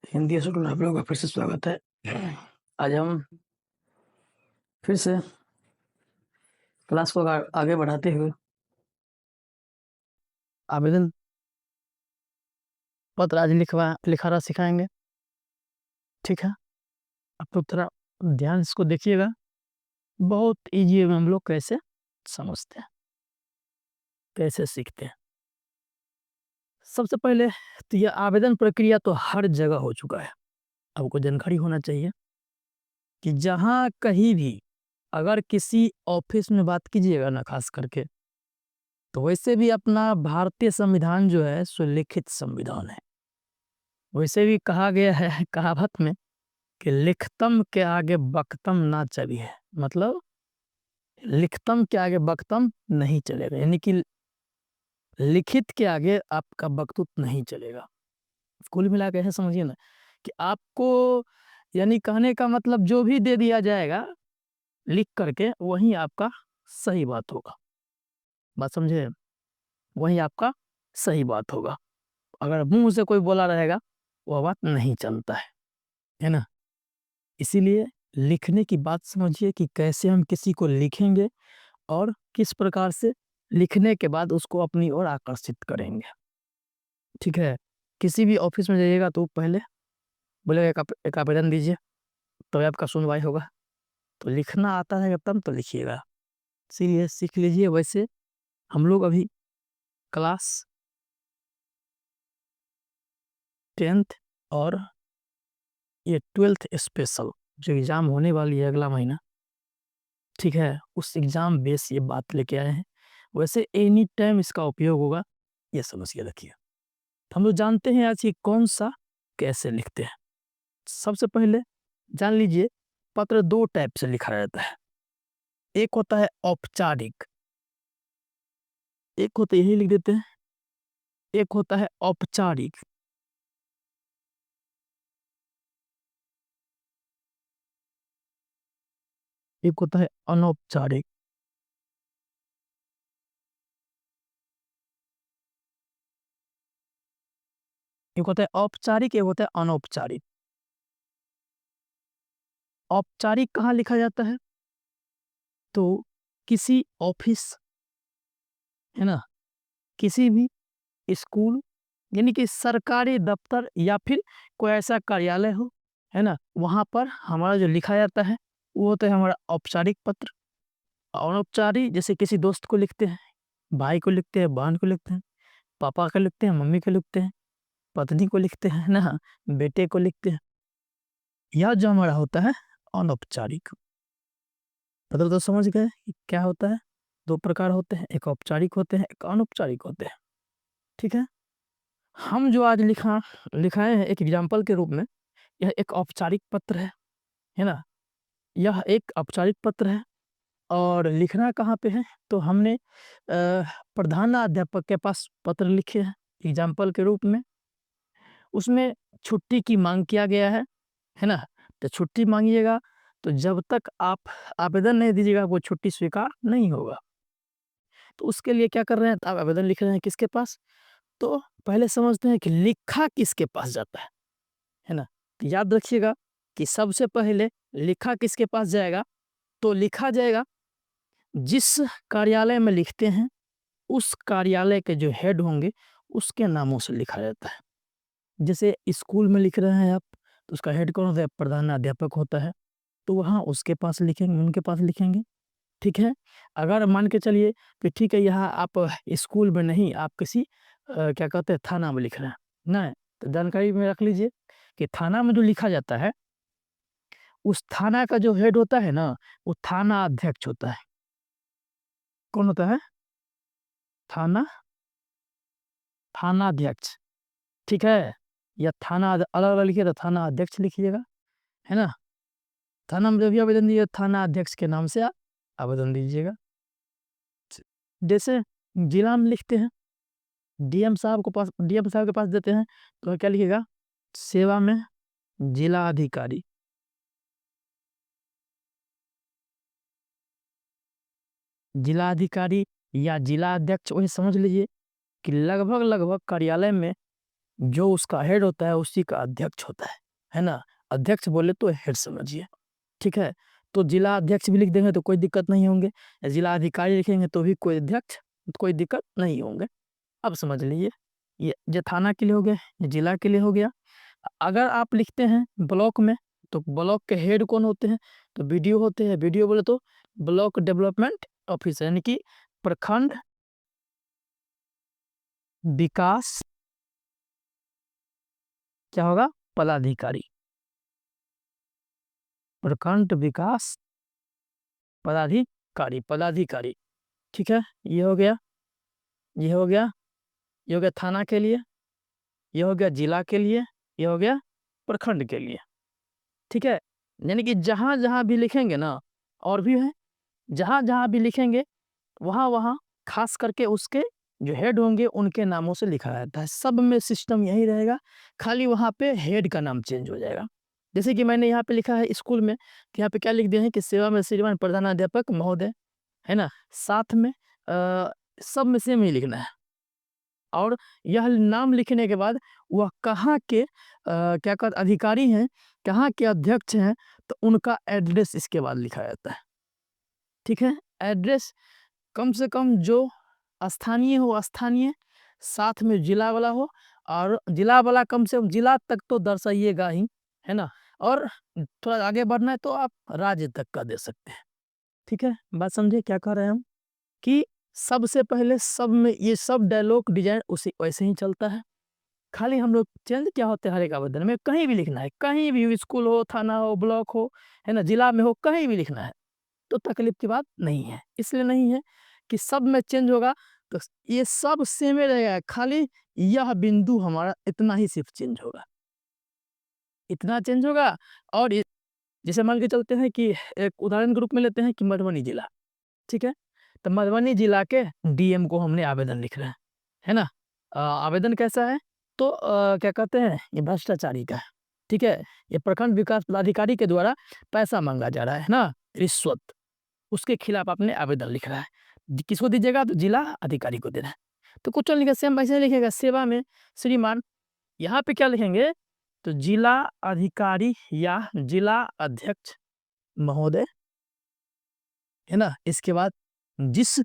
Hindi school में आप लोगों का फिर से स्वागत है। आज हम फिर से क्लास को आगे बढ़ाते हुए आवेदन पत्र आज लिखाना सिखाएंगे। ठीक है, आप लोग थोड़ा ध्यान इसको देखिएगा। बहुत इजी है, हम लोग कैसे समझते हैं, कैसे सीखते हैं। सबसे पहले तो यह आवेदन प्रक्रिया तो हर जगह हो चुका है। आपको जानकारी होना चाहिए कि जहाँ कहीं भी अगर किसी ऑफिस में बात कीजिएगा ना, खास करके, तो वैसे भी अपना भारतीय संविधान जो है सो लिखित संविधान है। वैसे भी कहा गया है कहावत में कि लिखतम के आगे बकतम ना चलिए, मतलब लिखतम के आगे बकतम नहीं चलेगा, यानी कि लिखित के आगे आपका बकतुत नहीं चलेगा। कुल मिला के ऐसे समझिए ना कि आपको, यानी कहने का मतलब जो भी दे दिया जाएगा लिख करके वही आपका सही बात होगा। बात समझे? वही आपका सही बात होगा। अगर मुंह से कोई बोला रहेगा वह बात नहीं चलता है ना। इसीलिए लिखने की बात समझिए कि कैसे हम किसी को लिखेंगे और किस प्रकार से लिखने के बाद उसको अपनी ओर आकर्षित करेंगे। ठीक है, किसी भी ऑफिस में जाइएगा तो पहले बोलेगा एक आवेदन दीजिए, तो आपका सुनवाई होगा। तो लिखना आता है तब तो लिखिएगा, इसीलिए सीख लीजिए। वैसे हम लोग अभी क्लास 10th और ये 12th स्पेशल जो एग्ज़ाम होने वाली है अगला महीना, ठीक है, उस एग्ज़ाम बेस ये बात लेके आए हैं। वैसे एनी टाइम इसका उपयोग होगा, ये समझ के रखिए। हम लोग जानते हैं आज कि कौन सा कैसे लिखते हैं। सबसे पहले जान लीजिए, पत्र दो टाइप से लिखा जाता है। एक होता है औपचारिक, एक होता है यही लिख देते हैं, एक होता है औपचारिक। एक होता है अनौपचारिक। एक होता है औपचारिक, एक होता है अनौपचारिक। औपचारिक कहाँ लिखा जाता है? तो किसी ऑफिस, है ना, किसी भी स्कूल, यानी कि सरकारी दफ्तर या फिर कोई ऐसा कार्यालय हो, है ना, वहाँ पर हमारा जो लिखा जाता है वो होता है हमारा औपचारिक पत्र। अनौपचारिक जैसे किसी दोस्त को लिखते हैं, भाई को लिखते हैं, बहन को लिखते हैं, पापा को लिखते हैं, मम्मी को लिखते हैं, पत्नी को लिखते हैं ना, बेटे को लिखते हैं। यह जो हमारा होता है अनौपचारिक। मतलब तो समझ गए कि क्या होता है? दो प्रकार होते हैं, एक औपचारिक होते हैं, एक अनौपचारिक होते हैं। ठीक है, हम जो आज लिखाए हैं एक एग्जाम्पल के रूप में, यह एक औपचारिक पत्र है ना। यह एक औपचारिक पत्र है और लिखना कहाँ पे है? तो हमने प्रधानाध्यापक के पास पत्र लिखे हैं एग्जाम्पल के रूप में। उसमें छुट्टी की मांग किया गया है ना। तो छुट्टी मांगिएगा तो जब तक आप आवेदन नहीं दीजिएगा वो छुट्टी स्वीकार नहीं होगा। तो उसके लिए क्या कर रहे हैं? तो आप आवेदन लिख रहे हैं किसके पास? तो पहले समझते हैं कि लिखा किसके पास जाता है ना। तो याद रखिएगा कि सबसे पहले लिखा किसके पास जाएगा? तो लिखा जाएगा जिस कार्यालय में लिखते हैं उस कार्यालय के जो हेड होंगे उसके नामों से लिखा जाता है। जैसे स्कूल में लिख रहे हैं आप, तो उसका हेड कौन होता है? प्रधानाध्यापक होता है। तो वहाँ उसके पास लिखेंगे, उनके पास लिखेंगे। ठीक है, अगर मान के चलिए कि ठीक है यहाँ आप स्कूल में नहीं, आप किसी क्या कहते हैं थाना में लिख रहे हैं ना, तो जानकारी में रख लीजिए कि थाना में जो लिखा जाता है उस थाना का जो हेड होता है ना, वो थाना अध्यक्ष होता है। कौन होता है? थाना थानाध्यक्ष। ठीक है, या थाना अलग अलग लिखिए तो थाना अध्यक्ष लिखिएगा, है ना। थाना में जब भी आवेदन दिए थाना अध्यक्ष के नाम से आवेदन दीजिएगा। जैसे जिला में लिखते हैं, डीएम साहब के पास देते हैं, तो क्या लिखिएगा? सेवा में जिला अधिकारी। जिला अधिकारी या जिला अध्यक्ष, वही समझ लीजिए कि लगभग लगभग कार्यालय में जो उसका हेड होता है उसी का अध्यक्ष होता है ना। अध्यक्ष बोले तो हेड समझिए, ठीक है। तो जिला अध्यक्ष भी लिख देंगे तो कोई दिक्कत नहीं होंगे, जिला अधिकारी लिखेंगे तो भी कोई अध्यक्ष कोई दिक्कत नहीं होंगे। अब समझ लीजिए, ये थाना के लिए हो गया, ये जिला के लिए हो गया। अगर आप लिखते हैं ब्लॉक में, तो ब्लॉक के हेड कौन होते हैं, तो बीडीओ होते हैं। बीडीओ बोले तो ब्लॉक डेवलपमेंट ऑफिसर, यानी कि प्रखंड विकास क्या होगा, पदाधिकारी, प्रखंड विकास पदाधिकारी, ठीक है। ये हो गया, ये हो गया, ये हो गया थाना के लिए, ये हो गया जिला के लिए, ये हो गया प्रखंड के लिए, ठीक है। यानी कि जहाँ जहाँ भी लिखेंगे ना, और भी है, जहाँ जहाँ भी लिखेंगे वहाँ वहाँ खास करके उसके जो हेड होंगे उनके नामों से लिखा रहता है। सब में सिस्टम यही रहेगा, खाली वहाँ पे हेड का नाम चेंज हो जाएगा। जैसे कि मैंने यहाँ पे लिखा है स्कूल में, कि यहाँ पे क्या लिख दिए हैं कि सेवा में श्रीमान प्रधानाध्यापक महोदय, है ना। साथ में सब में सेम ही लिखना है। और यह नाम लिखने के बाद वह कहाँ के क्या कहते अधिकारी हैं, कहाँ के अध्यक्ष हैं, तो उनका एड्रेस इसके बाद लिखा जाता है, ठीक है। एड्रेस कम से कम जो स्थानीय हो स्थानीय, साथ में जिला वाला हो, और जिला वाला कम से कम जिला तक तो दर्शाइएगा ही, है ना। और थोड़ा आगे बढ़ना है तो आप राज्य तक का दे सकते हैं, ठीक है। बात समझे क्या कह रहे हैं हम, कि सबसे पहले सब में ये सब डायलॉग डिजाइन उसी वैसे ही चलता है। खाली हम लोग चेंज क्या होते हैं, हर एक आवेदन में कहीं भी लिखना है, कहीं भी, स्कूल हो, थाना हो, ब्लॉक हो, है ना, जिला में हो, कहीं भी लिखना है तो तकलीफ की बात नहीं है। इसलिए नहीं है कि सब में चेंज होगा, तो ये सब सेम ही रहेगा, खाली यह बिंदु हमारा इतना ही सिर्फ चेंज होगा, इतना चेंज होगा। और जैसे मान के चलते हैं कि एक उदाहरण के रूप में लेते हैं कि मधुबनी जिला, ठीक है। तो मधुबनी जिला के डीएम को हमने आवेदन लिख रहे हैं, है ना। आवेदन कैसा है, तो क्या कहते हैं, ये भ्रष्टाचारी का है, ठीक है। ये प्रखंड विकास पदाधिकारी के द्वारा पैसा मांगा जा रहा है ना, रिश्वत, उसके खिलाफ आपने आवेदन लिख रहा है। किसको दीजिएगा, तो जिला अधिकारी को देना है। तो कुछ लिखेगा, सेम वैसे लिखेगा, सेवा में श्रीमान, यहाँ पे क्या लिखेंगे, तो जिला अधिकारी या जिला अध्यक्ष महोदय, है ना। इसके बाद जिस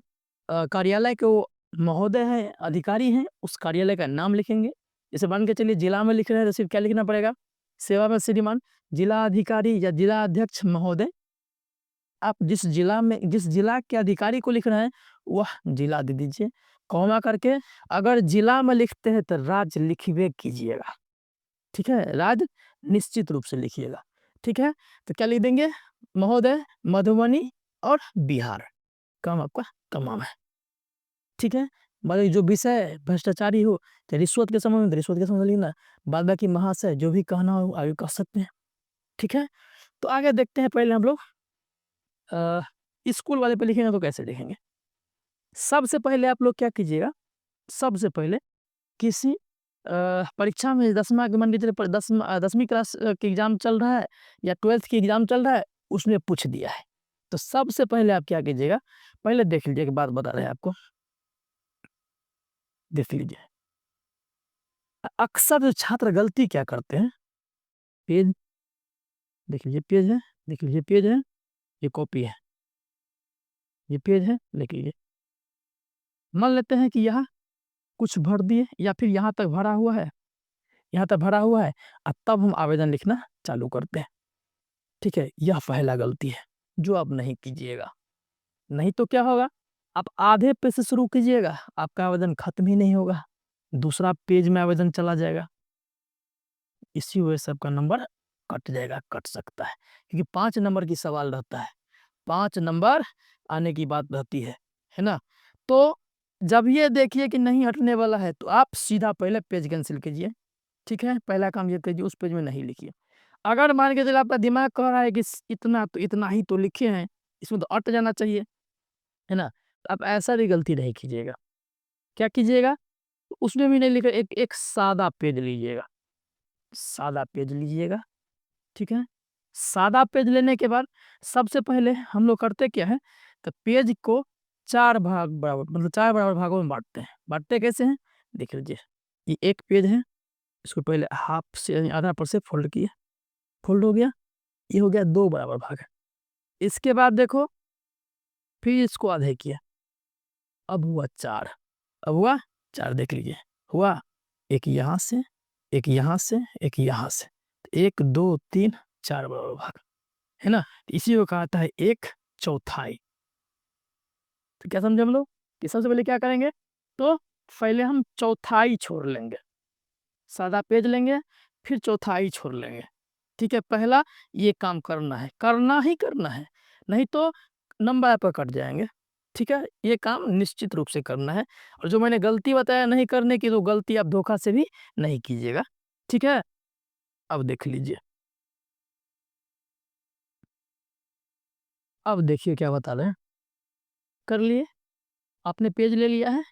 कार्यालय के वो महोदय हैं, अधिकारी हैं, उस कार्यालय का नाम लिखेंगे। जैसे मान के चलिए जिला में लिख रहे हैं तो सिर्फ क्या लिखना पड़ेगा, सेवा में श्रीमान जिला अधिकारी या जिला अध्यक्ष महोदय। आप जिस जिला के अधिकारी को लिख रहे हैं वह जिला दे दीजिए, कॉमा करके। अगर जिला में लिखते हैं तो राज्य लिखिए कीजिएगा, ठीक है, राज्य निश्चित रूप से लिखिएगा, ठीक है। तो क्या लिख देंगे, महोदय मधुबनी और बिहार, काम आपका तमाम है, ठीक है। मतलब जो विषय भ्रष्टाचारी हो, चाहे रिश्वत के संबंध में रिश्वत के संबंध में लिखना, बाद बाकी महाशय जो भी कहना हो आगे कह सकते हैं, ठीक है। तो आगे देखते हैं, पहले हम लोग स्कूल वाले पे लिखेंगे तो कैसे लिखेंगे। सबसे पहले आप लोग क्या कीजिएगा, सबसे पहले किसी परीक्षा में 10वां मान लीजिए 10वीं क्लास की एग्जाम चल रहा है या 12th की एग्जाम चल रहा है, उसमें पूछ दिया है। तो सबसे पहले आप क्या कीजिएगा, पहले देख लीजिए, एक बात बता रहे हैं आपको, देख लीजिए। अक्सर जो छात्र गलती क्या करते हैं, पेज देख लीजिए, पेज है, देख लीजिए, पेज है, ये कॉपी है, ये पेज है, देख लीजिए। मान लेते हैं कि यहाँ कुछ भर दिए या फिर यहाँ तक भरा हुआ है, यहाँ तक भरा हुआ है, और तब हम आवेदन लिखना चालू करते हैं, ठीक है। यह पहला गलती है जो आप नहीं कीजिएगा। नहीं तो क्या होगा, आप आधे पे से शुरू कीजिएगा, आपका आवेदन खत्म ही नहीं होगा, दूसरा पेज में आवेदन चला जाएगा, इसी वजह से आपका नंबर कट जाएगा, कट सकता है, क्योंकि 5 नंबर की सवाल रहता है, 5 नंबर आने की बात रहती है ना। तो जब ये देखिए कि नहीं हटने वाला है तो आप सीधा पहले पेज कैंसिल कीजिए, ठीक है। पहला काम ये कीजिए, उस पेज में नहीं लिखिए। अगर मान के चलिए आपका दिमाग कह रहा है कि इतना तो इतना ही तो लिखे हैं, इसमें तो अट जाना चाहिए, है ना। तो आप ऐसा भी गलती नहीं कीजिएगा, क्या कीजिएगा, उसमें भी नहीं लिखे, एक सादा पेज लीजिएगा, सादा पेज लीजिएगा, ठीक है। सादा पेज लेने के बाद सबसे पहले हम लोग करते क्या है, तो पेज को 4 भाग बराबर, मतलब 4 बराबर भागों में बांटते हैं। बांटते कैसे हैं, देख लीजिए, ये एक पेज है, इसको पहले हाफ से यानी आधा पर से फोल्ड किया, फोल्ड हो गया, ये हो गया 2 बराबर भाग। इसके बाद देखो फिर इसको आधे किया, अब हुआ 4, अब हुआ 4, देख लीजिए हुआ, एक यहाँ से, एक यहाँ से, एक यहाँ से, 1 2 3 4 बराबर भाग, है ना। इसी को कहता है 1/4। तो क्या समझे हम लोग कि सबसे पहले क्या करेंगे, तो पहले हम चौथाई छोड़ लेंगे, सादा पेज लेंगे, फिर चौथाई छोड़ लेंगे। ठीक है, पहला ये काम करना है, करना ही करना है, नहीं तो नंबर पर कट जाएंगे। ठीक है, ये काम निश्चित रूप से करना है, और जो मैंने गलती बताया नहीं करने की, तो गलती आप धोखा से भी नहीं कीजिएगा। ठीक है, अब देख लीजिए, अब देखिए क्या बता रहे हैं। कर लिए, आपने पेज ले लिया है,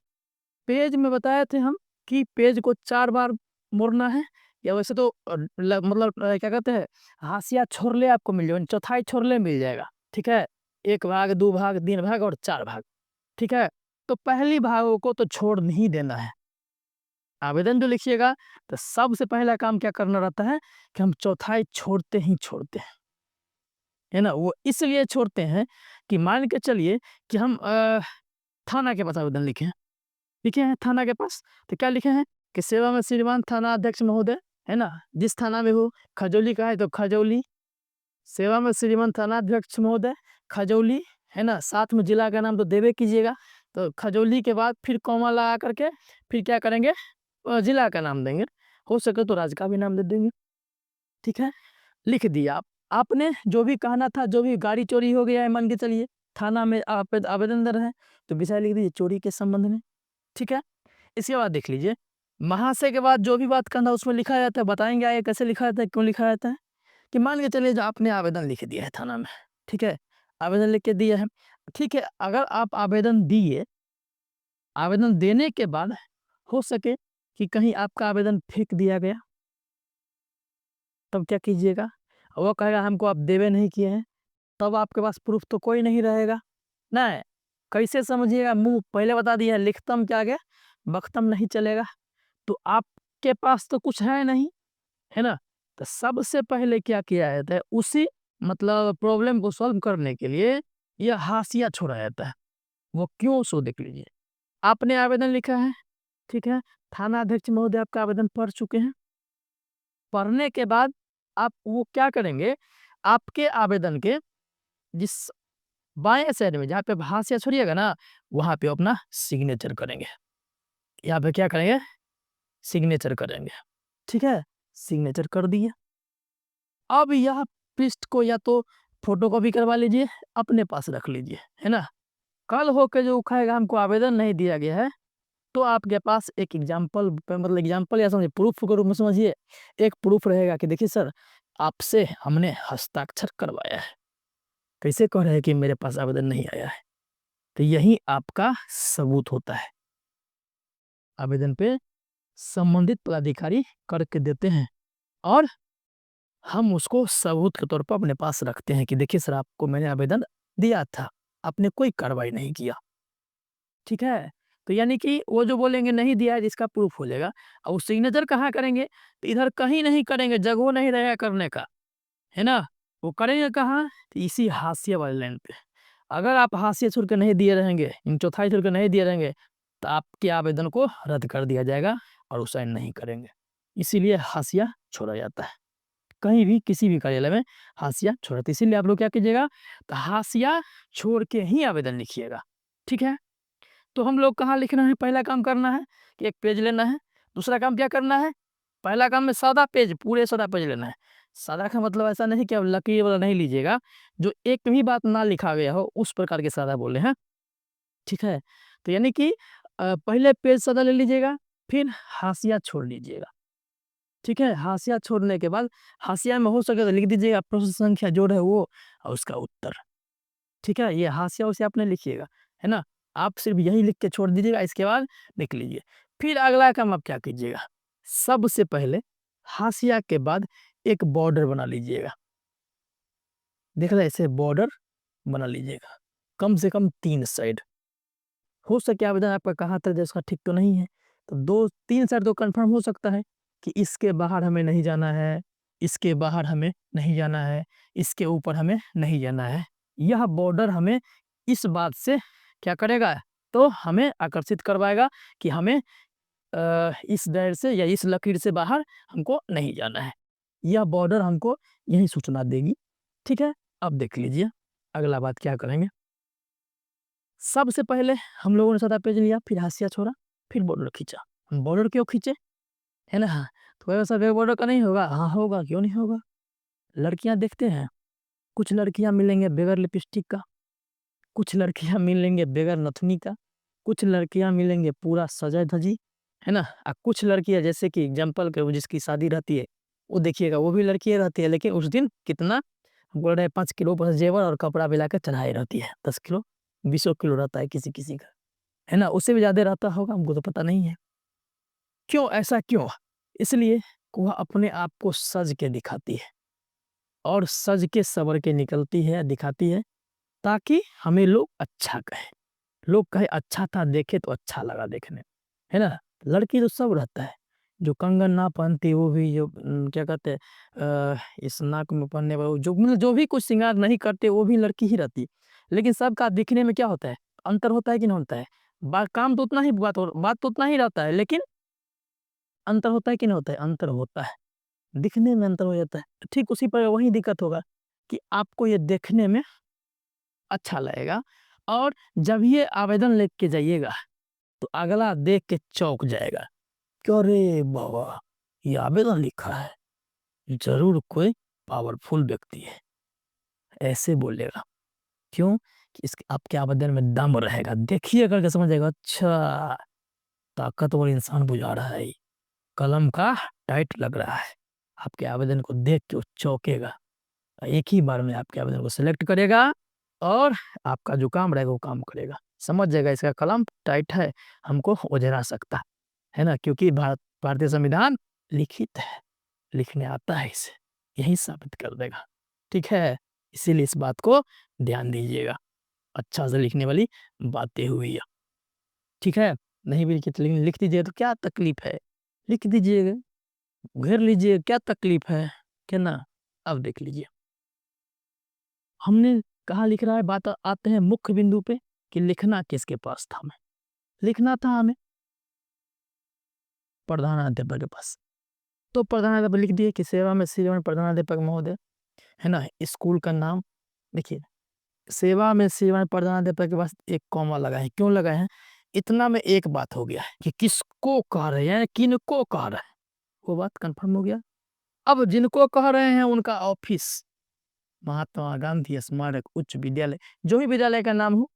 पेज में बताए थे हम कि पेज को 4 बार मोड़ना है, या वैसे तो मतलब क्या कहते हैं, हाशिया छोड़ले आपको मिल जाएगा, चौथाई छोड़ले मिल जाएगा। ठीक है, 1 भाग, 2 भाग, 3 भाग और 4 भाग। ठीक है, तो पहली भागों को तो छोड़ नहीं देना है। आवेदन जो लिखिएगा तो सबसे पहला काम क्या करना रहता है कि हम चौथाई छोड़ते ही छोड़ते हैं, है ना। वो इसलिए छोड़ते हैं कि मान के चलिए कि हम थाना के पास आवेदन लिखे हैं, लिखे हैं थाना के पास, तो क्या लिखे हैं कि सेवा में श्रीमान थाना अध्यक्ष महोदय, है ना, जिस थाना में हो, खजौली का है तो खजौली, सेवा में श्रीमान थाना अध्यक्ष महोदय खजौली, है ना, साथ में जिला का नाम तो देवे कीजिएगा। तो खजौली के बाद फिर कॉमा लगा करके फिर क्या करेंगे, जिला का नाम देंगे, हो सके तो राज्य का भी नाम दे देंगे। ठीक है, लिख दिया आपने जो भी कहना था, जो भी गाड़ी चोरी हो गया है, मान के चलिए थाना में आप आवेदन दर है, तो विषय लिख दीजिए चोरी के संबंध में। ठीक है, इसके बाद देख लीजिए, महाशय के बाद जो भी बात करना उसमें लिखा जाता है, बताएंगे आगे कैसे लिखा जाता है, क्यों लिखा जाता है। कि मान के चलिए जो आपने आवेदन लिख दिया है थाना में, ठीक है, आवेदन लिख के दिया है, ठीक है, अगर आप आवेदन दिए, आवेदन देने के बाद हो सके कि कहीं आपका आवेदन फेंक दिया गया, तब क्या कीजिएगा, वो कहेगा हमको आप देवे नहीं किए हैं, तब आपके पास प्रूफ तो कोई नहीं रहेगा ना। कैसे समझिएगा, मुंह पहले बता दिया है, लिखतम क्या गया बख्तम नहीं चलेगा, तो आपके पास तो कुछ है नहीं, है ना। तो सबसे पहले क्या किया जाता है, उसी मतलब प्रॉब्लम को सॉल्व करने के लिए यह हाशिया छोड़ा जाता है। वो क्यों, सो देख लीजिए, आपने आवेदन लिखा है, ठीक है, थाना अध्यक्ष महोदय आपका आवेदन पढ़ चुके हैं, पढ़ने के बाद आप वो क्या करेंगे, आपके आवेदन के जिस बाएं साइड में जहाँ पे हाशिया छोड़िएगा ना, वहाँ पे अपना सिग्नेचर करेंगे, यहाँ पे क्या करेंगे, सिग्नेचर करेंगे। ठीक है, सिग्नेचर कर दिए, अब यह पृष्ठ को या तो फोटोकॉपी करवा लीजिए, अपने पास रख लीजिए, है ना। कल होकर जो उठाएगा हमको आवेदन नहीं दिया गया है, तो आपके पास एक एग्जाम्पल, मतलब एग्जाम्पल या समझिए प्रूफ के रूप में समझिए, एक प्रूफ रहेगा कि देखिए सर आपसे हमने हस्ताक्षर करवाया है, कैसे कह रहे हैं कि मेरे पास आवेदन नहीं आया है, तो यही आपका सबूत होता है। आवेदन पे संबंधित पदाधिकारी करके देते हैं, और हम उसको सबूत के तौर पर अपने पास रखते हैं कि देखिए सर आपको मैंने आवेदन दिया था, आपने कोई कार्रवाई नहीं किया। ठीक है, तो यानी कि वो जो बोलेंगे नहीं दिया है, जिसका प्रूफ हो जाएगा। और वो सिग्नेचर कहाँ करेंगे, तो इधर कहीं नहीं करेंगे, जगह नहीं रहेगा करने का, है ना। वो करेंगे कहाँ, तो इसी हाशिए वाले लाइन पे। अगर आप हाशिए छोड़ के नहीं दिए रहेंगे, इन चौथाई छोड़ के नहीं दिए रहेंगे, तो आपके आवेदन को रद्द कर दिया जाएगा और वो साइन नहीं करेंगे। इसीलिए हाशिया छोड़ा जाता है, कहीं भी किसी भी कार्यालय में हाशिया छोड़ा, तो इसीलिए आप लोग क्या कीजिएगा, तो हाशिया छोड़ के ही आवेदन लिखिएगा। ठीक है, तो हम लोग कहाँ लिखना है, पहला काम करना है कि एक पेज लेना है, दूसरा काम क्या करना है, पहला काम में सादा पेज, पूरे सादा पेज लेना है। सादा का मतलब ऐसा नहीं कि अब लकीर वाला नहीं लीजिएगा, जो एक भी बात ना लिखा गया हो उस प्रकार के सादा बोले हैं। ठीक है, तो यानी कि पहले पेज सादा ले लीजिएगा, फिर हाशिया छोड़ लीजिएगा। ठीक है, हाशिया छोड़ने के बाद हाशिया में हो सके तो लिख दीजिएगा प्रश्न संख्या जो है वो और उसका उत्तर। ठीक है, ये हाशिया उसे आपने लिखिएगा, है ना। आप सिर्फ यही लिख के छोड़ दीजिएगा, इसके बाद लिख लीजिए। फिर अगला काम आप क्या कीजिएगा, सबसे पहले हाशिया के बाद एक बॉर्डर बना लीजिएगा, देख रहे ऐसे बॉर्डर बना लीजिएगा, कम से कम 3 साइड। हो सके आवेदन आपका कहाँ तक जैसा ठीक तो नहीं है, तो 2-3 साइड तो कंफर्म हो सकता है, कि इसके बाहर हमें नहीं जाना है, इसके बाहर हमें नहीं जाना है, इसके ऊपर हमें नहीं जाना है। यह बॉर्डर हमें इस बात से क्या करेगा, तो हमें आकर्षित करवाएगा कि हमें इस दायरे से या इस लकीर से बाहर हमको नहीं जाना है। यह बॉर्डर हमको यही सूचना देगी। ठीक है, अब देख लीजिए अगला बात क्या करेंगे। सबसे पहले हम लोगों ने सादा पेज लिया, फिर हाशिया छोड़ा, फिर बॉर्डर खींचा। बॉर्डर क्यों खींचे, है ना? हाँ, तो ऐसा बगैर बॉर्डर का नहीं होगा? हाँ होगा, क्यों नहीं होगा। लड़कियां देखते हैं, कुछ लड़कियां मिलेंगे बगैर लिपस्टिक का, कुछ लड़कियां मिलेंगे बगैर नथुनी का, कुछ लड़कियां मिलेंगे पूरा सजा धजी, है ना? कुछ लड़कियां जैसे कि एग्जाम्पल के जिसकी शादी रहती है, वो देखिएगा वो भी लड़कियां रहती है, लेकिन उस दिन कितना बोल रहे 5 किलो बस जेवर और कपड़ा मिला के चढ़ाई रहती है, 10 किलो 20 किलो रहता है किसी किसी का, है ना? उससे भी ज़्यादा रहता होगा, हमको तो पता नहीं है। क्यों, ऐसा क्यों? इसलिए कि वह अपने आप को सज के दिखाती है और सज के संवर के निकलती है, दिखाती है, ताकि हमें लोग अच्छा कहें। लोग कहे अच्छा था, देखे तो अच्छा लगा देखने में, है ना? लड़की तो सब रहता है, जो कंगन ना पहनती वो भी, जो क्या कहते हैं इस नाक में पहनने वाला जो मतलब जो भी कुछ श्रृंगार नहीं करते वो भी लड़की ही रहती है। लेकिन सबका दिखने में क्या होता है, अंतर होता है कि नहीं होता है? काम तो उतना ही बात तो उतना ही रहता है, लेकिन अंतर होता है कि नहीं होता है? अंतर होता है, दिखने में अंतर हो जाता है। ठीक उसी पर वही दिक्कत होगा कि आपको ये देखने में अच्छा लगेगा, और जब ये आवेदन लेके जाइएगा तो अगला देख के चौंक जाएगा कि अरे बाबा, ये आवेदन लिखा है, जरूर कोई पावरफुल व्यक्ति है, ऐसे बोलेगा। क्यों? कि इसके आपके आवेदन में दम रहेगा, देखिए करके समझ जाएगा, अच्छा ताकतवर इंसान बुझा रहा है, कलम का टाइट लग रहा है। आपके आवेदन को देख के वो चौंकेगा, एक ही बार में आपके आवेदन को सिलेक्ट करेगा और आपका जो काम रहेगा वो काम करेगा। समझ जाएगा इसका कलम टाइट है, हमको ओझरा सकता है ना? क्योंकि भारतीय संविधान लिखित है, लिखने आता है इसे, यही साबित कर देगा। ठीक है, इसीलिए इस बात को ध्यान दीजिएगा, अच्छा से लिखने वाली बातें हुई है। ठीक है, नहीं भी लिखी लेकिन लिख दीजिए तो क्या तकलीफ है, लिख दीजिएगा, घेर लीजिए, क्या तकलीफ है, क्या ना? अब देख लीजिए हमने कहाँ लिख रहा है, बात आते हैं मुख्य बिंदु पे कि लिखना किसके पास था। हमें लिखना था, हमें प्रधानाध्यापक के पास। तो प्रधानाध्यापक लिख दिए कि सेवा में श्रीमान प्रधानाध्यापक महोदय, है ना? स्कूल का नाम देखिए, सेवा में श्रीमान प्रधानाध्यापक के पास एक कॉमा लगा है, क्यों लगा है? इतना में एक बात हो गया है कि किसको कह रहे हैं, किनको कह रहे हैं, वो बात कंफर्म हो गया। अब जिनको कह रहे हैं उनका ऑफिस महात्मा गांधी स्मारक उच्च विद्यालय, जो भी विद्यालय का नाम हो,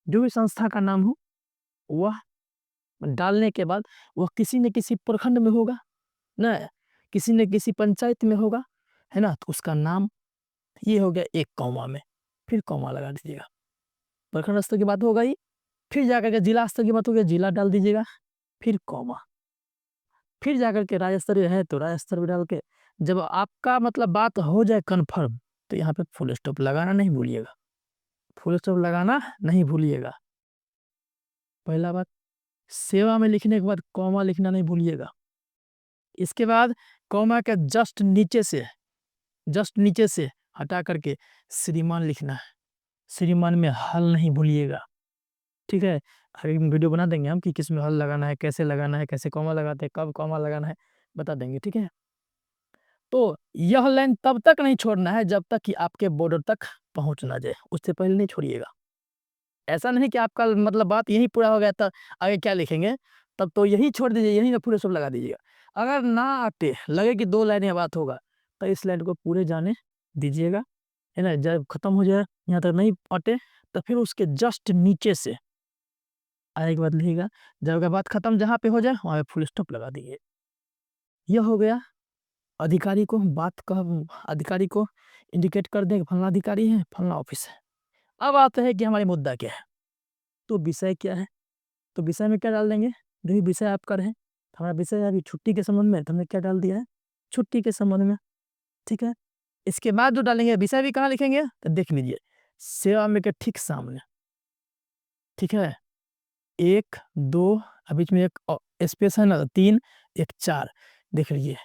जो भी संस्था का नाम हो, वह डालने के बाद वह किसी न किसी प्रखंड में होगा ना, किसी न किसी पंचायत में होगा, है ना? तो उसका नाम ये हो गया एक कॉमा में, फिर कॉमा लगा दीजिएगा। प्रखंड स्तर की बात हो गई, फिर जाकर के जिला स्तर की बात हो गई, जिला डाल दीजिएगा, फिर कॉमा, फिर जाकर के राज्य स्तरीय है तो राज्य स्तर भी डाल के, जब आपका मतलब बात हो जाए कन्फर्म, तो यहाँ पे फुल स्टॉप लगाना नहीं भूलिएगा, फुल स्टॉप लगाना नहीं भूलिएगा। पहला बात, सेवा में लिखने के बाद कॉमा लिखना नहीं भूलिएगा। इसके बाद कॉमा के जस्ट नीचे से हटा करके श्रीमान लिखना है, श्रीमान में हल नहीं भूलिएगा। ठीक है, आगे वीडियो बना देंगे हम कि किस में हल लगाना है, कैसे कॉमा लगाते हैं, कब कॉमा लगाना है, बता देंगे। ठीक है, तो यह लाइन तब तक नहीं छोड़ना है जब तक कि आपके बॉर्डर तक पहुंच ना जाए, उससे पहले नहीं छोड़िएगा। ऐसा नहीं कि आपका मतलब बात यही पूरा हो गया था, आगे क्या लिखेंगे, तब तो यही छोड़ दीजिए, यही ना पूरे सब लगा दीजिएगा। अगर ना आते लगे कि 2 लाइनें बात होगा, तो इस लाइन को पूरे जाने दीजिएगा, है ना? जब खत्म हो जाए, यहाँ तक नहीं अटे, तो फिर उसके जस्ट नीचे से आगे के बाद लिखिएगा, जब बात खत्म जहाँ पे हो जाए वहाँ पे फुल स्टॉप लगा दीजिए। यह हो गया अधिकारी को बात का, अधिकारी को इंडिकेट कर दें फलना अधिकारी है, फलना ऑफिस है। अब आते हैं कि हमारी मुद्दा क्या है, तो विषय क्या है, तो विषय में क्या डाल देंगे, जो भी विषय आप कर रहे हैं, हमारा विषय है अभी छुट्टी के संबंध में, तो हमने क्या डाल दिया है, छुट्टी के संबंध में। ठीक है, इसके बाद जो डालेंगे विषय भी कहाँ लिखेंगे, तो देख लीजिए सेवा में के ठीक सामने। ठीक है, 1 2 बीच में एक स्पेस है ना, 3 1 4, देख लीजिए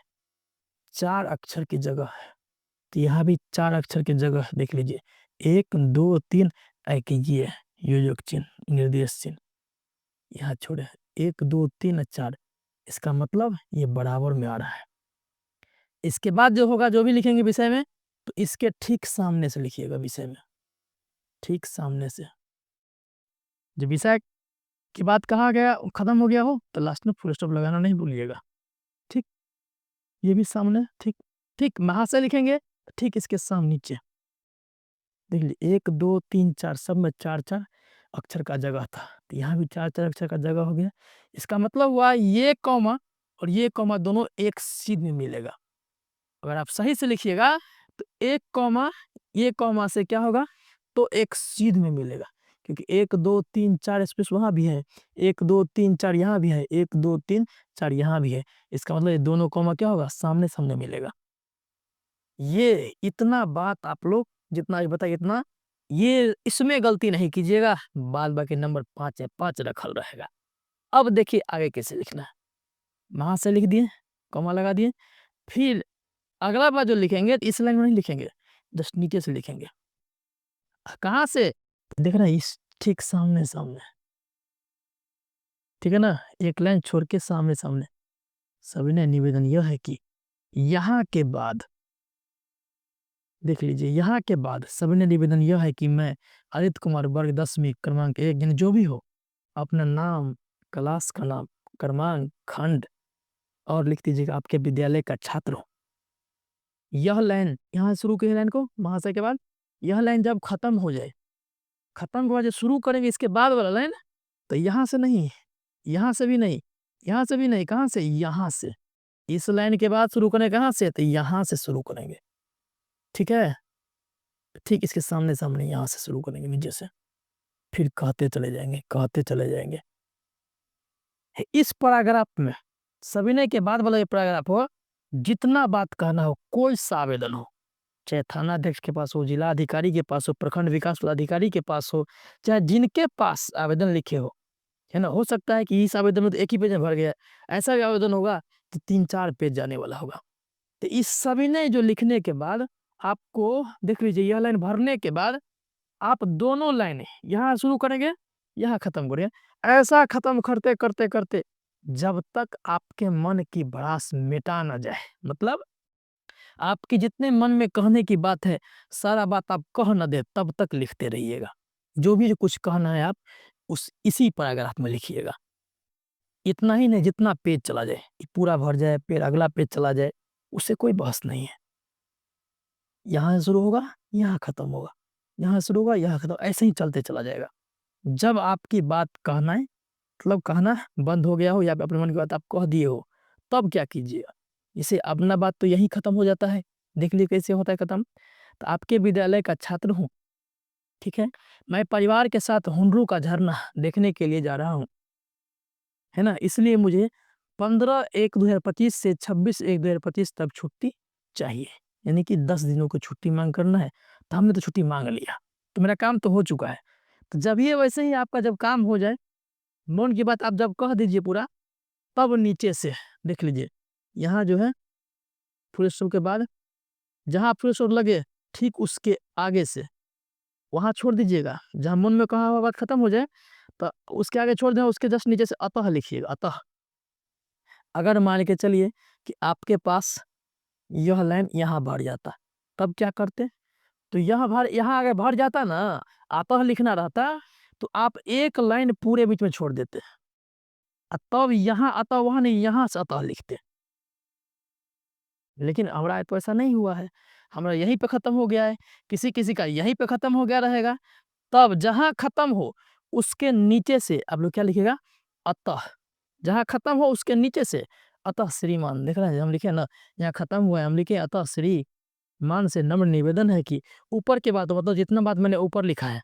4 अक्षर की जगह है, तो यहाँ भी 4 अक्षर की जगह देख लीजिए 1 2 3 कीजिए योजक चिन्ह, निर्देश चिन्ह यहाँ छोड़े 1 2 3 4, इसका मतलब ये बराबर में आ रहा है। इसके बाद जो होगा, जो भी लिखेंगे विषय में, तो इसके ठीक सामने से लिखिएगा विषय में, ठीक सामने से। जब विषय की बात कहा गया खत्म हो गया हो तो लास्ट में फुल स्टॉप लगाना नहीं भूलिएगा, ठीक। ये भी सामने, ठीक ठीक महाशय लिखेंगे ठीक इसके सामने नीचे देख लीजिए 1 2 3 4 सब में 4 अक्षर का जगह था, तो यहाँ भी 4 अक्षर का जगह हो गया। इसका मतलब हुआ ये कॉमा और ये कॉमा दोनों एक सीध में मिलेगा। अगर आप सही से लिखिएगा तो एक कॉमा ये कॉमा से क्या होगा, तो एक सीध में मिलेगा, क्योंकि 1 2 3 4 स्पेस वहाँ भी है, 1 2 3 4 यहाँ भी है, 1 2 3 4 यहाँ भी है। इसका मतलब ये दोनों कॉमा क्या होगा, सामने सामने मिलेगा। ये इतना बात आप लोग जितना भी बताइए इतना, ये इसमें गलती नहीं कीजिएगा, बाद बाकी नंबर 5 है, 5 रखल रहेगा। अब देखिए आगे कैसे लिखना है। वहां से लिख दिए, कॉमा लगा दिए, फिर अगला बार जो लिखेंगे तो इस लाइन में नहीं लिखेंगे, जस्ट नीचे से लिखेंगे। कहाँ से देख रहे हैं, इस ठीक सामने सामने, ठीक है ना, एक लाइन छोड़ के सामने सामने। सविनय निवेदन यह है कि यहाँ के बाद देख लीजिए, यहाँ के बाद सविनय निवेदन यह है कि मैं आदित्य कुमार वर्ग 10वीं क्रमांक 1 यानी जो भी हो, अपना नाम, क्लास का नाम, क्रमांक, खंड और लिख दीजिएगा आपके विद्यालय का छात्र हूँ। यह लाइन यहाँ शुरू की लाइन को महाशय के बाद, यह लाइन जब खत्म हो जाए, खत्म के बाद शुरू करेंगे इसके बाद वाला लाइन, तो यहाँ से नहीं, यहाँ से भी नहीं, यहाँ से भी नहीं, कहाँ से, यहाँ से। इस लाइन के बाद शुरू करें कहाँ से, तो यहाँ से शुरू करेंगे, ठीक है। ठीक इसके सामने सामने यहाँ से शुरू करेंगे नीचे से, फिर कहते चले जाएंगे, कहते चले जाएंगे। इस पैराग्राफ में सविनय के बाद वाला ये पैराग्राफ हो, जितना बात कहना हो, कोई सा आवेदन हो, चाहे थानाध्यक्ष के पास हो, जिला अधिकारी के पास हो, प्रखंड विकास पदाधिकारी के पास हो, चाहे जिनके पास आवेदन लिखे हो, है ना, हो सकता है कि इस आवेदन में तो एक ही पेज में भर गया, ऐसा भी आवेदन होगा तो 3-4 पेज जाने वाला होगा। तो इस सविनय जो लिखने के बाद आपको देख लीजिए, यह लाइन भरने के बाद आप दोनों लाइनें यहाँ शुरू करेंगे, यहाँ खत्म करेंगे, ऐसा खत्म करते करते करते जब तक आपके मन की भड़ास मिटा ना जाए, मतलब आपकी जितने मन में कहने की बात है सारा बात आप कह न दे, तब तक लिखते रहिएगा। जो भी कुछ कहना है आप उस इसी पैराग्राफ में लिखिएगा। इतना ही नहीं, जितना पेज चला जाए, पूरा भर जाए, फिर अगला पेज चला जाए, उससे कोई बहस नहीं है। यहाँ शुरू होगा, यहाँ खत्म होगा, यहाँ शुरू होगा, यहाँ खत्म, ऐसे ही चलते चला जाएगा। जब आपकी बात कहना है, मतलब कहना बंद हो गया हो या अपने मन की बात आप कह दिए हो, तब क्या कीजिएगा, इसे अपना बात तो यही खत्म हो जाता है। देख लीजिए कैसे होता है खत्म। तो आपके विद्यालय का छात्र हूँ, ठीक है, मैं परिवार के साथ हुंडरू का झरना देखने के लिए जा रहा हूँ, है ना, इसलिए मुझे 15/1/2025 से 26/1/2025 तक छुट्टी चाहिए, यानी कि 10 दिनों की छुट्टी मांग करना है। तो हमने तो छुट्टी मांग लिया, तो मेरा काम तो हो चुका है। तो जब ये वैसे ही आपका जब काम हो जाए, मन की बात आप जब कह दीजिए पूरा, तब नीचे से देख लीजिए, यहाँ जो है फुल स्टॉप के बाद जहाँ फुल स्टॉप लगे ठीक उसके आगे से वहाँ छोड़ दीजिएगा, जहाँ मन में कहा हुआ बात खत्म हो जाए तो उसके आगे छोड़ दें, उसके जस्ट नीचे से अतः लिखिएगा, अतः। अगर मान के चलिए कि आपके पास यह लाइन यहाँ भर जाता, तब क्या करते, तो यहाँ अगर भर जाता ना, अतः लिखना रहता, तो आप एक लाइन पूरे बीच में छोड़ देते, तब यहाँ अतः वहाँ नहीं, यहाँ से अतः लिखते। लेकिन हमारा तो ऐसा नहीं हुआ है, हमारा यहीं पे खत्म हो गया है, किसी किसी का यहीं पे खत्म हो गया रहेगा। तब जहाँ खत्म हो उसके नीचे से आप लोग क्या लिखेगा, अतः। जहाँ खत्म हो उसके नीचे से अतः श्रीमान, देख रहे हैं हम लिखे ना, यहाँ खत्म हुआ है हम लिखे अतः श्रीमान से नम्र निवेदन है कि ऊपर के बातों, मतलब जितना बात मैंने ऊपर लिखा है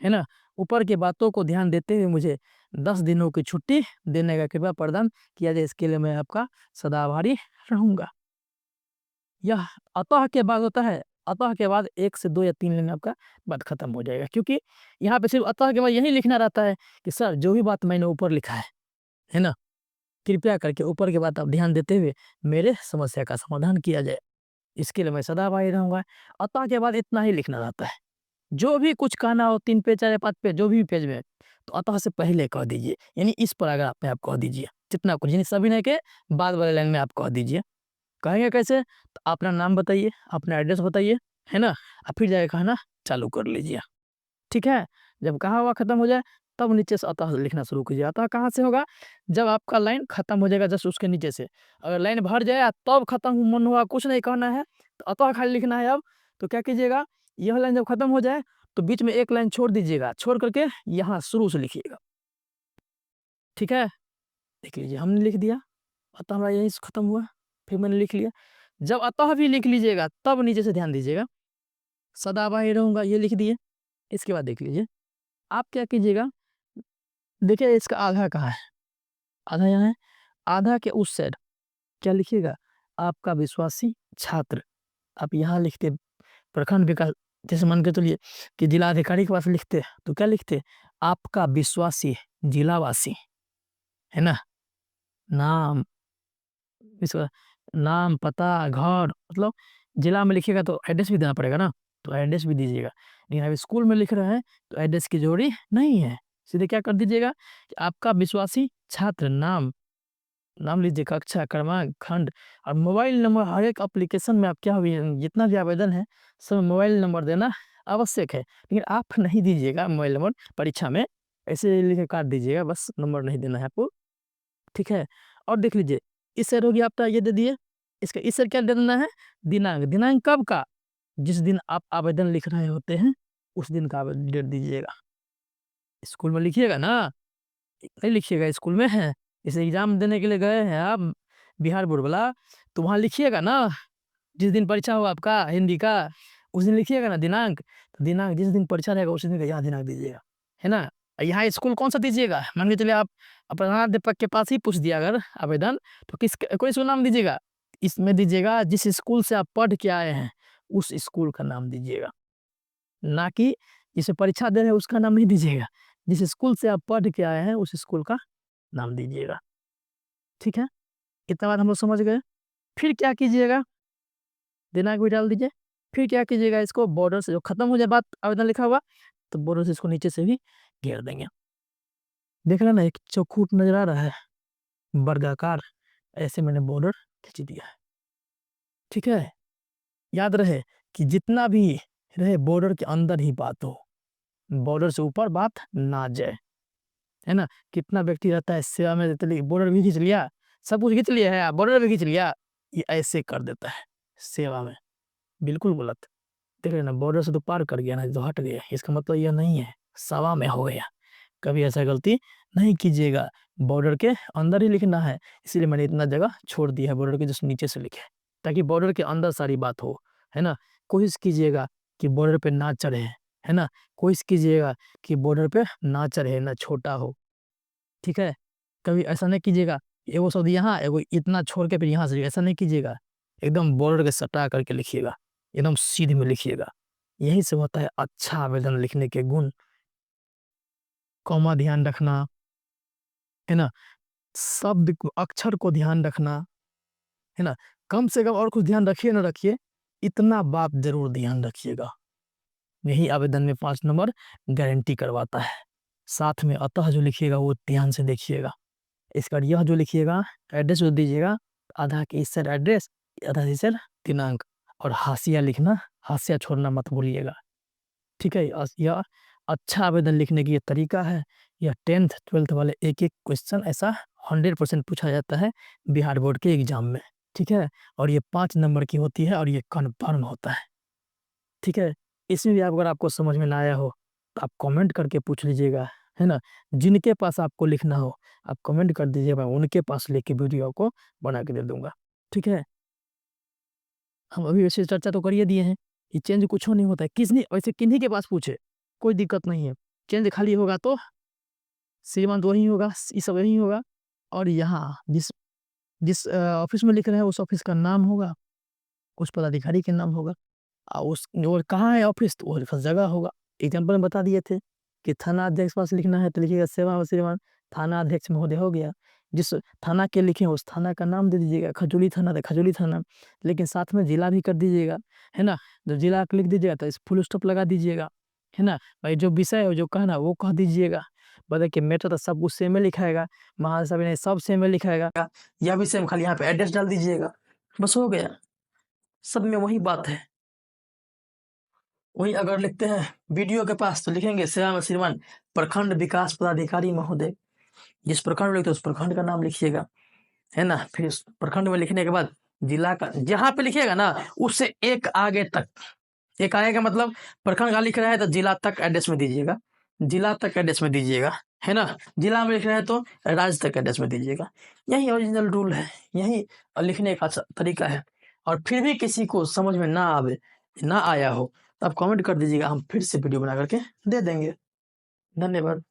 ना, ऊपर की बातों को ध्यान देते हुए मुझे 10 दिनों की छुट्टी देने का कृपया प्रदान किया जाए, इसके लिए मैं आपका सदा आभारी रहूंगा। यह अतः के बाद होता है, अतः के बाद 1 से 2 या 3 लाइन आपका बात खत्म हो जाएगा, क्योंकि यहाँ पे सिर्फ अतः के बाद यही लिखना रहता है कि सर जो भी बात मैंने ऊपर लिखा है ना, कृपया करके ऊपर की बात आप ध्यान देते हुए मेरे समस्या का समाधान किया जाए, इसके लिए मैं सदा बाही रहूँगा। अतः के बाद इतना ही लिखना रहता है। जो भी कुछ कहना हो 3 पेज चाहे 5 पेज जो भी पेज में, तो अतः से पहले कह दीजिए, यानी इस पैराग्राफ में आप कह दीजिए, जितना कुछ यानी सविनय के बाद वाले लाइन में आप कह दीजिए। कहेंगे कैसे? तो अपना नाम बताइए, अपना एड्रेस बताइए, है ना? फिर जाके कहना चालू कर लीजिए, ठीक है? जब कहा हुआ खत्म हो जाए, तब नीचे से अतः लिखना शुरू कीजिए। अतः कहाँ से होगा? जब आपका लाइन खत्म हो जाएगा जस्ट उसके नीचे से। अगर लाइन भर जाए तब खत्म मन हुआ, कुछ नहीं कहना है, तो अतः खाली लिखना है अब। तो क्या कीजिएगा, यह लाइन जब खत्म हो जाए, तो बीच में एक लाइन छोड़ दीजिएगा, छोड़ करके यहाँ शुरू से लिखिएगा, ठीक है? देख लीजिए हमने लिख दिया, अतः हमारा यहीं से खत्म हुआ, फिर मैंने लिख लिया। जब अतः भी लिख लीजिएगा, तब नीचे से ध्यान दीजिएगा, सदा बाही रहूँगा, ये लिख दिए। इसके बाद देख लीजिए, आप क्या कीजिएगा, देखिए इसका आधा कहाँ है? आधा यहाँ है। आधा के उस साइड क्या लिखिएगा? आपका विश्वासी छात्र। आप यहाँ लिखते प्रखंड विकास, जैसे मान के चलिए कि जिलाधिकारी के पास लिखते, तो क्या लिखते? आपका विश्वासी जिलावासी, है ना? नाम, विश्वा नाम, पता, घर, मतलब जिला में लिखिएगा तो एड्रेस भी देना पड़ेगा ना, तो एड्रेस भी दीजिएगा। लेकिन अभी स्कूल में लिख रहे हैं, तो एड्रेस की ज़रूरी नहीं है। सीधे क्या कर दीजिएगा कि आपका विश्वासी छात्र नाम, नाम लीजिए, कक्षा, क्रमांक, खंड और मोबाइल नंबर। हर एक एप्लीकेशन में आप क्या भी जितना भी आवेदन है, सब में मोबाइल नंबर देना आवश्यक है। लेकिन आप नहीं दीजिएगा मोबाइल नंबर परीक्षा में, ऐसे लिख के काट दीजिएगा, बस नंबर नहीं देना है आपको, ठीक है? और देख लीजिए, इस साइड हो गया आपका, ये दे दिए। इसका इस साइड क्या दे देना है? दिनांक। दिनांक कब का? जिस दिन आप आवेदन लिख रहे होते हैं, उस दिन का डेट दीजिएगा। स्कूल में लिखिएगा ना, नहीं लिखिएगा स्कूल में है, जैसे एग्ज़ाम देने के लिए गए हैं आप बिहार बोर्ड वाला, तो वहाँ लिखिएगा ना, जिस दिन परीक्षा हो आपका हिंदी का, उस दिन लिखिएगा ना दिनांक। तो दिनांक जिस दिन परीक्षा रहेगा उसी दिन का यहाँ दिनांक दीजिएगा, है ना? यहाँ स्कूल कौन-सा दीजिएगा? मान के चलिए आप प्रधानाध्यापक के पास ही पूछ दिया अगर आवेदन, तो किस कोई स्कूल नाम दीजिएगा? इसमें दीजिएगा जिस स्कूल से आप पढ़ के आए हैं, उस स्कूल का नाम दीजिएगा। ना कि जिसे परीक्षा दे रहे हैं उसका नाम नहीं दीजिएगा। जिस स्कूल से आप पढ़ के आए हैं उस स्कूल का नाम दीजिएगा, ठीक है? इतना बात हम लोग समझ गए। फिर क्या कीजिएगा? दिनांक भी डाल दीजिए। फिर क्या कीजिएगा, इसको बॉर्डर से जो खत्म हो जाए बात आवेदन लिखा हुआ, तो बॉर्डर से इसको नीचे से भी घेर देंगे। देख रहे हैं ना, एक चौखूट नज़र आ रहा है, वर्गाकार, ऐसे मैंने बॉर्डर खींच दिया है, ठीक है? याद रहे कि जितना भी रहे बॉर्डर के अंदर ही बात हो, बॉर्डर से ऊपर बात ना जाए, है ना? कितना व्यक्ति रहता है सेवा में, चलिए बॉर्डर भी खींच लिया, सब कुछ खींच लिया है, बॉर्डर भी खींच लिया, ये ऐसे कर देता है सेवा में, बिल्कुल गलत। देख रहे हैं ना, बॉर्डर से तो पार कर गया ना, तो हट गया, इसका मतलब यह नहीं है सवा में हो गया। कभी ऐसा गलती नहीं कीजिएगा, बॉर्डर के अंदर ही लिखना है, इसीलिए मैंने इतना जगह छोड़ दिया है, बॉर्डर के जस्ट नीचे से लिखे, ताकि बॉर्डर के अंदर सारी बात हो, है ना? कोशिश कीजिएगा कि बॉर्डर पे ना चढ़े, है ना? कोशिश कीजिएगा कि बॉर्डर पे ना चढ़े, ना छोटा हो, ठीक है? कभी ऐसा नहीं कीजिएगा, एगो शब्द यहाँ, एगो इतना छोड़ के फिर यहाँ से, ऐसा नहीं कीजिएगा। एकदम बॉर्डर के सटा करके लिखिएगा, एकदम सीध में लिखिएगा। यही सब होता है अच्छा आवेदन लिखने के गुण। कॉमा ध्यान रखना, है ना? शब्द को, अक्षर को ध्यान रखना, है ना? कम से कम और कुछ ध्यान रखिए ना रखिए, इतना बात ज़रूर ध्यान रखिएगा। यही आवेदन में 5 नंबर गारंटी करवाता है। साथ में अतः जो लिखिएगा वो ध्यान से देखिएगा। इसके बाद यह जो लिखिएगा, एड्रेस जो दीजिएगा, आधा के इस साइड एड्रेस, आधा इस साइड दिनांक, और हाशिया लिखना, हाशिया छोड़ना मत भूलिएगा, ठीक है? यह अच्छा आवेदन लिखने की ये तरीका है। यह 10th 12th वाले एक-एक क्वेश्चन ऐसा 100% पूछा जाता है बिहार बोर्ड के एग्ज़ाम में, ठीक है? और ये 5 नंबर की होती है और ये कन्फर्म होता है, ठीक है? इसमें भी अगर आपको समझ में ना आया हो, तो आप कमेंट करके पूछ लीजिएगा, है ना? जिनके पास आपको लिखना हो, आप कमेंट कर दीजिए, मैं उनके पास लेके वीडियो आपको बना के दे दूँगा, ठीक है? हम अभी वैसे चर्चा तो कर ही दिए हैं, ये चेंज कुछ नहीं होता है, किसने वैसे किन्हीं के पास पूछे, कोई दिक्कत नहीं है। चेंज खाली होगा तो श्रीमंत वही होगा, ये सब वही होगा, और यहाँ जिस जिस ऑफ़िस में लिख रहे हैं उस ऑफ़िस का नाम होगा, उस पदाधिकारी के नाम होगा, उस और कहाँ है ऑफ़िस, तो वो फिर जगह होगा। एग्ज़ाम्पल में बता दिए थे कि थाना अध्यक्ष के पास लिखना है तो लिखिएगा सेवा में श्रीमान थाना अध्यक्ष महोदय हो गया। जिस थाना के लिखे उस थाना का नाम दे दीजिएगा, खजूली थाना तो खजूली थाना, लेकिन साथ में जिला भी कर दीजिएगा, है ना? जब जिला लिख दीजिएगा तो इस फुल स्टॉप लगा दीजिएगा, है ना? भाई जो विषय है जो कहना वो कह दीजिएगा। बताइए कि मैटर तो सब कुछ सेम में लिखाएगा, महासभा ने सब सेम में लिखाएगा, या भी सेम, खाली यहाँ पे एड्रेस डाल दीजिएगा, बस हो गया। सब में वही बात है। वही अगर लिखते हैं वीडियो के पास तो लिखेंगे सेवा में श्रीमान प्रखंड विकास पदाधिकारी महोदय। जिस प्रखंड में लिखते उस प्रखंड का नाम लिखिएगा, है ना? फिर उस प्रखंड में लिखने के बाद जिला का जहाँ पे लिखिएगा ना उससे एक आगे तक, एक आगे का मतलब प्रखंड का लिख रहा है तो जिला तक एड्रेस में दीजिएगा, जिला तक एड्रेस में दीजिएगा, है ना? जिला में लिख रहा है तो राज्य तक एड्रेस में दीजिएगा। यही ओरिजिनल रूल है, यही लिखने का तरीका है। और फिर भी किसी को समझ में ना आवे, ना आया हो, तो आप कमेंट कर दीजिएगा, हम फिर से वीडियो बना करके दे देंगे। धन्यवाद।